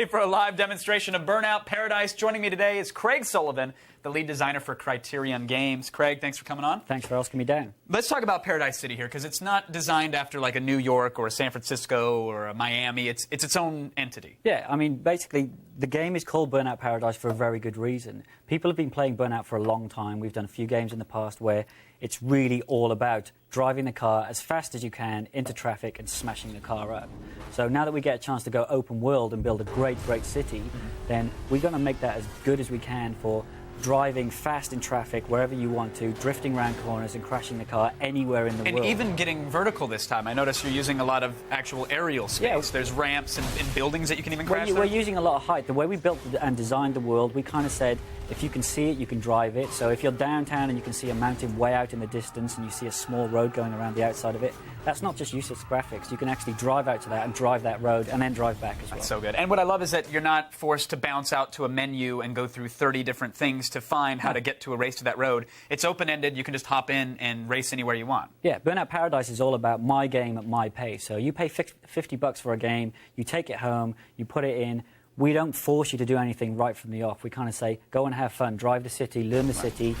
ready for a live demonstration of Burnout Paradise. Joining me today is Craig Sullivan, the lead designer for Criterion Games. Craig, thanks for coming on. Thanks for asking me down. Let's talk about Paradise City here, because it's not designed after like a New York or a San Francisco or a Miami. It's its own entity. Yeah, I mean, basically, the game is called Burnout Paradise for a very good reason. People have been playing Burnout for a long time. We've done a few games in the past where it's really all about driving the car as fast as you can into traffic and smashing the car up. So now that we get a chance to go open world and build a great, great city, then we're going to make that as good as we can for driving fast in traffic wherever you want to, drifting around corners and crashing the car anywhere in the world. And even getting vertical this time. I notice you're using a lot of actual aerial space. Yeah. There's ramps and buildings that you can even crash through. We're using a lot of height. The way we built and designed the world, we kind of said, if you can see it, you can drive it. So if you're downtown and you can see a mountain way out in the distance and you see a small road going around the outside of it, that's not just useless graphics. You can actually drive out to that and drive that road and then drive back as well. That's so good. And what I love is that you're not forced to bounce out to a menu and go through 30 different things to find how to get to a race to that road. It's open-ended. You can just hop in and race anywhere you want. Yeah, Burnout Paradise is all about my game at my pace. So you pay $50 for a game, you take it home, you put it in. We don't force you to do anything right from the off. We kind of say, go and have fun, drive the city, learn the city,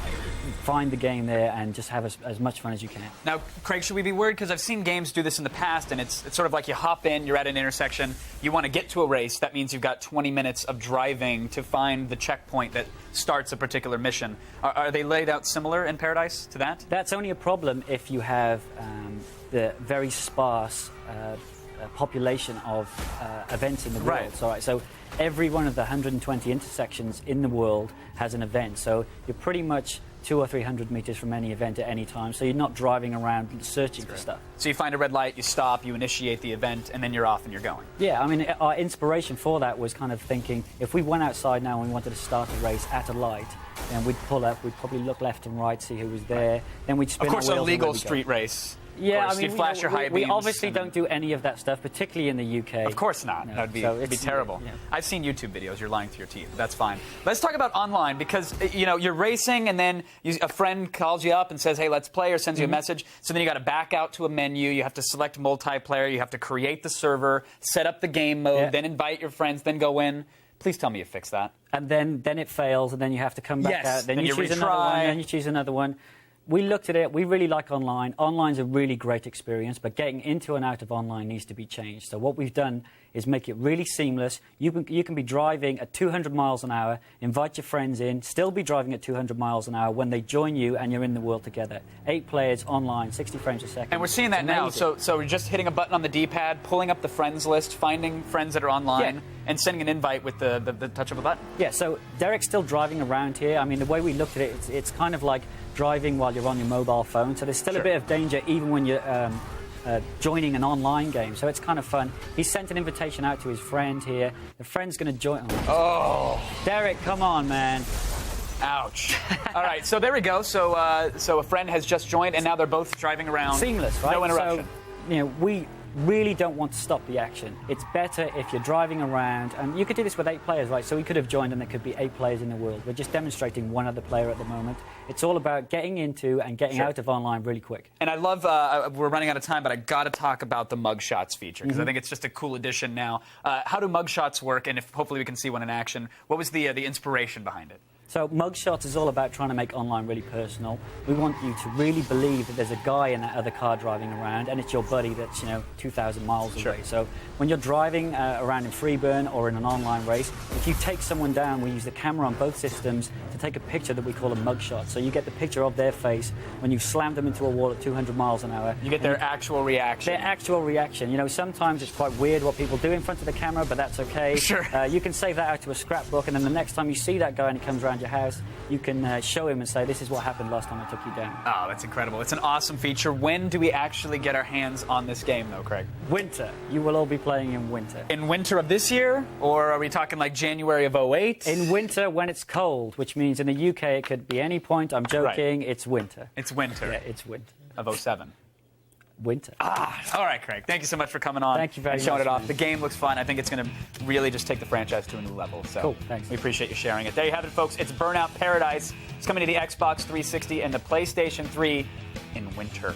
find the game there, and just have as much fun as you can. Now, Craig, should we be worried? Because I've seen games do this in the past, and it's sort of like you hop in, you're at an intersection, you want to get to a race. That means you've got 20 minutes of driving to find the checkpoint that starts a particular mission. Are they laid out similar in Paradise to that? That's only a problem if you have the very sparse population of events in the world. Right. So every one of the 120 intersections in the world has an event. So you're pretty much 200 or 300 meters from any event at any time. So you're not driving around searching for stuff. So you find a red light, you stop, you initiate the event, and then you're off and you're going. Yeah, I mean, our inspiration for that was kind of thinking, if we went outside now and we wanted to start a race at a light, then we'd pull up, we'd probably look left and right, see who was there, then we'd spin our wheels. Of course, a legal street race. Yeah, I mean, you'd flash your high beams. We obviously don't do any of that stuff, particularly in the UK. Of course not. No, that would be terrible. Yeah. I've seen YouTube videos. You're lying through your teeth. That's fine. Let's talk about online, because you're racing, and then a friend calls you up and says, "Hey, let's play," or sends you a message. So then you got to back out to a menu. You have to select multiplayer. You have to create the server, set up the game mode, then invite your friends, then go in. Please tell me you fixed that. And then it fails, and then you have to come back out. Then you choose another one. Then you choose another one. We looked at it. We really like online. Online's a really great experience, but getting into and out of online needs to be changed. So what we've done is make it really seamless. You can be driving at 200 miles an hour, invite your friends in, still be driving at 200 miles an hour when they join you and you're in the world together. 8 players online, 60 frames a second. And we're seeing that now. So we're just hitting a button on the D-pad, pulling up the friends list, finding friends that are online, and sending an invite with the touch of a button. Yeah, so Derek's still driving around here. I mean, the way we looked at it, it's kind of like driving while you're on your mobile phone. So there's still a bit of danger even when you're joining an online game, so it's kind of fun. He sent an invitation out to his friend here. The friend's going to join. Oh, Derek, come on, man. Ouch. All right, so there we go. So a friend has just joined, and now they're both driving around. Seamless, right? No interruption. So, we really don't want to stop the action. It's better if you're driving around, and you could do this with 8 players, right? So we could have joined and there could be 8 players in the world. We're just demonstrating one other player at the moment. It's all about getting into and getting out of online really quick. And I love, we're running out of time, but I got to talk about the Mugshots feature, because I think it's just a cool addition now. How do Mugshots work, and if hopefully we can see one in action? What was the inspiration behind it? So Mugshots is all about trying to make online really personal. We want you to really believe that there's a guy in that other car driving around, and it's your buddy that's 2,000 miles away. So when you're driving around in Freeburn or in an online race, if you take someone down, we use the camera on both systems to take a picture that we call a mugshot. So you get the picture of their face when you slam them into a wall at 200 miles an hour. You get their actual reaction. Their actual reaction. Sometimes it's quite weird what people do in front of the camera, but that's okay. Sure. You can save that out to a scrapbook, and then the next time you see that guy and he comes around your house, you can show him and say, this is what happened last time I took you down. Oh, that's incredible. It's an awesome feature. When do we actually get our hands on this game, though, Craig? Winter. You will all be playing in winter. In winter of this year? Or are we talking like January of 08? In winter when it's cold, which means in the UK it could be any point. I'm joking. Right. It's winter. It's winter. Yeah, it's winter. Of 07. Winter. All right, Craig. Thank you so much for coming on. Thank you very much. Showing it off. The game looks fun. I think it's going to really just take the franchise to a new level. So cool. Thanks. We appreciate you sharing it. There you have it, folks. It's Burnout Paradise. It's coming to the Xbox 360 and the PlayStation 3 in winter.